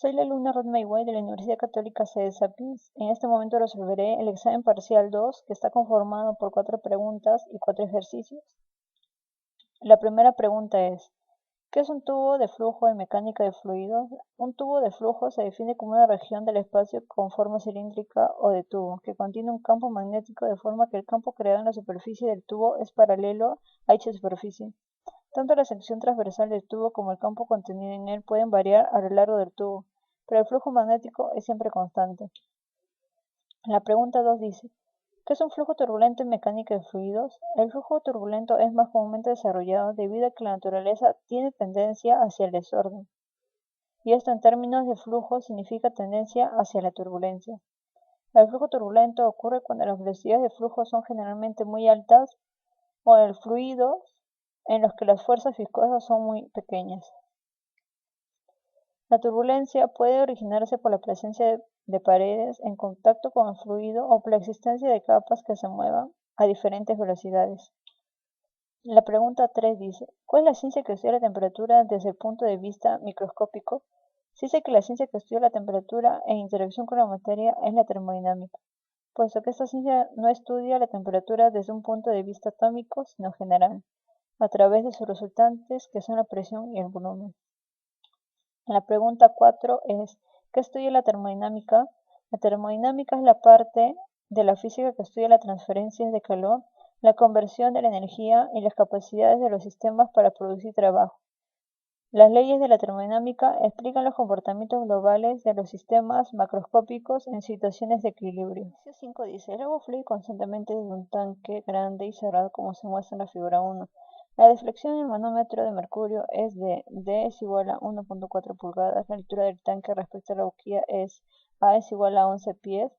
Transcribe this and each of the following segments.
Soy la alumna Ruth Mayway de la Universidad Católica Sede Sapiens. En este momento resolveré el examen parcial 2, que está conformado por 4 preguntas y 4 ejercicios. La primera pregunta es: ¿qué es un tubo de flujo en mecánica de fluidos? Un tubo de flujo se define como una región del espacio con forma cilíndrica o de tubo, que contiene un campo magnético de forma que el campo creado en la superficie del tubo es paralelo a dicha superficie. Tanto la sección transversal del tubo como el campo contenido en él pueden variar a lo largo del tubo, pero el flujo magnético es siempre constante. La pregunta 2 dice: ¿qué es un flujo turbulento en mecánica de fluidos? El flujo turbulento es más comúnmente desarrollado debido a que la naturaleza tiene tendencia hacia el desorden, y esto en términos de flujo significa tendencia hacia la turbulencia. El flujo turbulento ocurre cuando las velocidades de flujo son generalmente muy altas o en fluidos en los que las fuerzas viscosas son muy pequeñas. La turbulencia puede originarse por la presencia de paredes en contacto con el fluido o por la existencia de capas que se muevan a diferentes velocidades. La pregunta 3 dice: ¿cuál es la ciencia que estudia la temperatura desde el punto de vista microscópico? Se dice que la ciencia que estudia la temperatura en interacción con la materia es la termodinámica, puesto que esta ciencia no estudia la temperatura desde un punto de vista atómico, sino general, a través de sus resultantes, que son la presión y el volumen. La pregunta 4 es: ¿qué estudia la termodinámica? La termodinámica es la parte de la física que estudia las transferencias de calor, la conversión de la energía y las capacidades de los sistemas para producir trabajo. Las leyes de la termodinámica explican los comportamientos globales de los sistemas macroscópicos en situaciones de equilibrio. Ejercicio 5 dice: el agua fluye constantemente desde un tanque grande y cerrado como se muestra en la figura 1. La deflexión en el manómetro de mercurio es de D es igual a 1.4 pulgadas, la altura del tanque respecto a la boquilla es A es igual a 11 pies,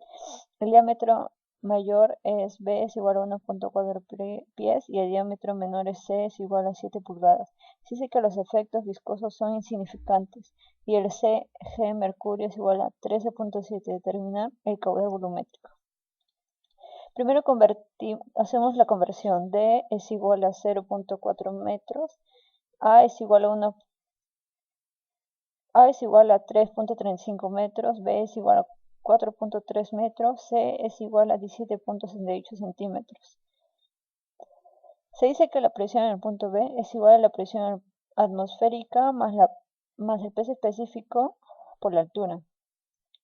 el diámetro mayor es B es igual a 1.4 pies y el diámetro menor es C es igual a 7 pulgadas. Se dice que los efectos viscosos son insignificantes y el Cg mercurio es igual a 13.7. Determinar el caudal volumétrico. Primero hacemos la conversión. D es igual a 0.4 metros, A es igual a 3.35 metros, B es igual a 4.3 metros, C es igual a 17.68 centímetros. Se dice que la presión en el punto B es igual a la presión atmosférica más el peso específico por la altura.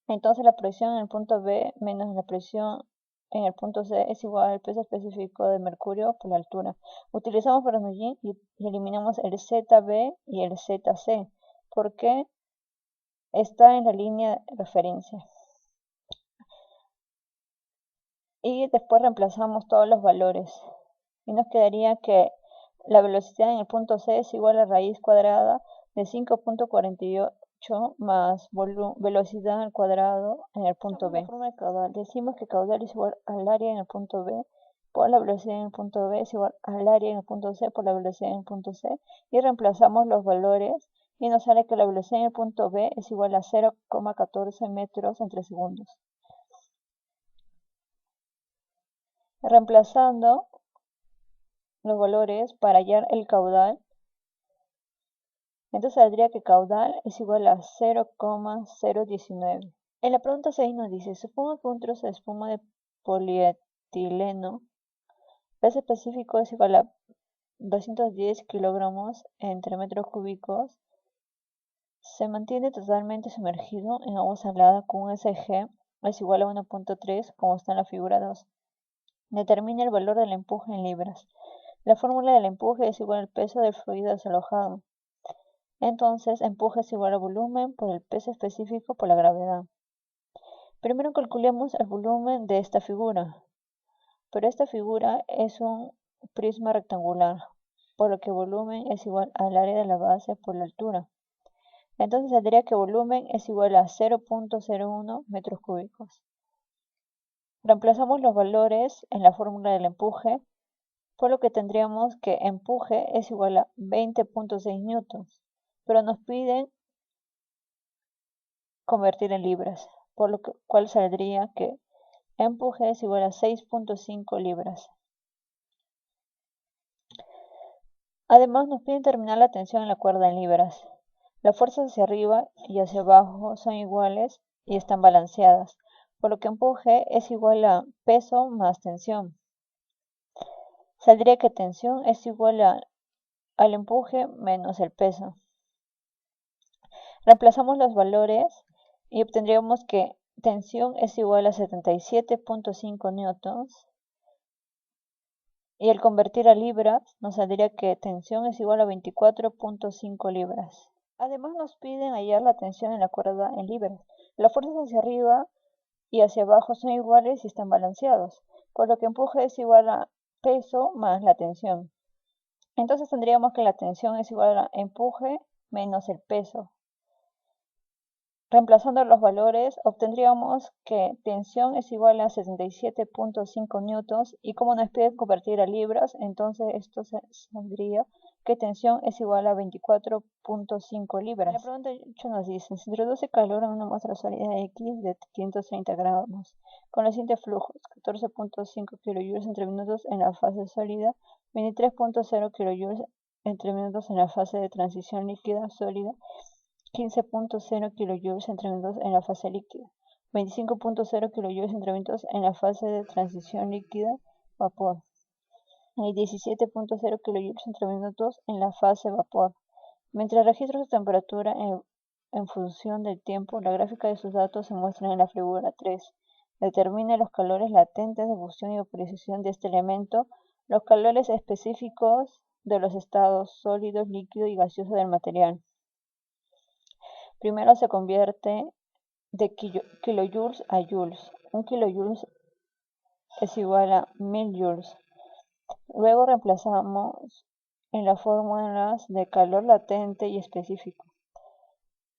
Entonces la presión en el punto B menos la presión en el punto C es igual al peso específico de mercurio por la altura. Utilizamos Bernoulli y eliminamos el ZB y el ZC porque está en la línea de referencia. Y después reemplazamos todos los valores. Y nos quedaría que la velocidad en el punto C es igual a raíz cuadrada de 5.48 más velocidad al cuadrado en el punto B. Forma de caudal. Decimos que caudal es igual al área en el punto B por la velocidad en el punto B es igual al área en el punto C por la velocidad en el punto C. Y reemplazamos los valores y nos sale que la velocidad en el punto B es igual a 0,14 metros entre segundos. Reemplazando los valores para hallar el caudal, entonces saldría que caudal es igual a 0,019. En la pregunta 6 nos dice: supongo que un trozo de espuma de polietileno, peso específico es igual a 210 kilogramos entre metros cúbicos, se mantiene totalmente sumergido en agua salada con un SG es igual a 1.3 como está en la figura 2. Determina el valor del empuje en libras. La fórmula del empuje es igual al peso del fluido desalojado. Entonces, empuje es igual al volumen por el peso específico por la gravedad. Primero calculemos el volumen de esta figura. Pero esta figura es un prisma rectangular, por lo que volumen es igual al área de la base por la altura. Entonces saldría que volumen es igual a 0.01 metros cúbicos. Reemplazamos los valores en la fórmula del empuje, por lo que tendríamos que empuje es igual a 20.6 newtons, pero nos piden convertir en libras, por lo cual saldría que empuje es igual a 6.5 libras. Además nos piden determinar la tensión en la cuerda en libras. Las fuerzas hacia arriba y hacia abajo son iguales y están balanceadas, por lo que empuje es igual a peso más tensión. Saldría que tensión es igual al empuje menos el peso. Reemplazamos los valores y obtendríamos que tensión es igual a 77.5 newtons. Y al convertir a libras, nos saldría que tensión es igual a 24.5 libras. Además nos piden hallar la tensión en la cuerda en libras. Las fuerzas hacia arriba y hacia abajo son iguales y están balanceados, por lo que empuje es igual a peso más la tensión. Entonces tendríamos que la tensión es igual a empuje menos el peso. Reemplazando los valores, obtendríamos que tensión es igual a 77.5 newtons y como nos piden convertir a libras, entonces esto saldría que tensión es igual a 24.5 libras. La pregunta 8 nos dice, se introduce calor en una muestra sólida X de 530 gramos con los siguientes flujos: 14.5 kJ entre minutos en la fase sólida, 23.0 kJ entre minutos en la fase de transición líquida sólida, 15.0 kJ entre minutos en la fase líquida, 25.0 kJ entre minutos en la fase de transición líquida-vapor y 17.0 kJ entre minutos en la fase vapor. Mientras registros de temperatura en función del tiempo, la gráfica de sus datos se muestra en la figura 3. Determina los calores latentes de fusión y vaporización de este elemento, los calores específicos de los estados sólido, líquido y gaseoso del material. Primero se convierte de kilojoules a joules. 1 kilojoules es igual a 1000 joules. Luego reemplazamos en las fórmulas de calor latente y específico.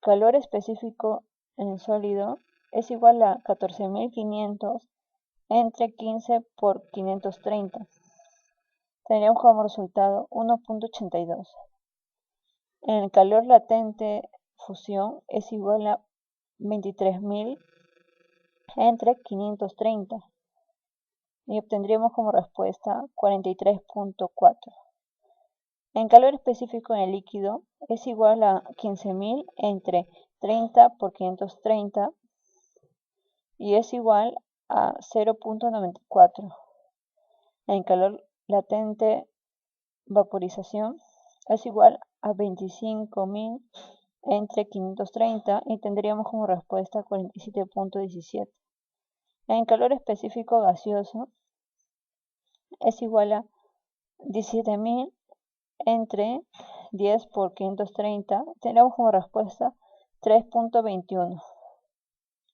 Calor específico en sólido es igual a 14.500 entre 15 por 530. Tendríamos como resultado 1.82. En el calor latente fusión es igual a 23.000 entre 530 y obtendríamos como respuesta 43.4. En calor específico en el líquido es igual a 15.000 entre 30 por 530 y es igual a 0.94. En calor latente vaporización es igual a 25.000 entre 530 y tendríamos como respuesta 47.17. En calor específico gaseoso es igual a 17.000 entre 10 por 530, tenemos como respuesta 3.21.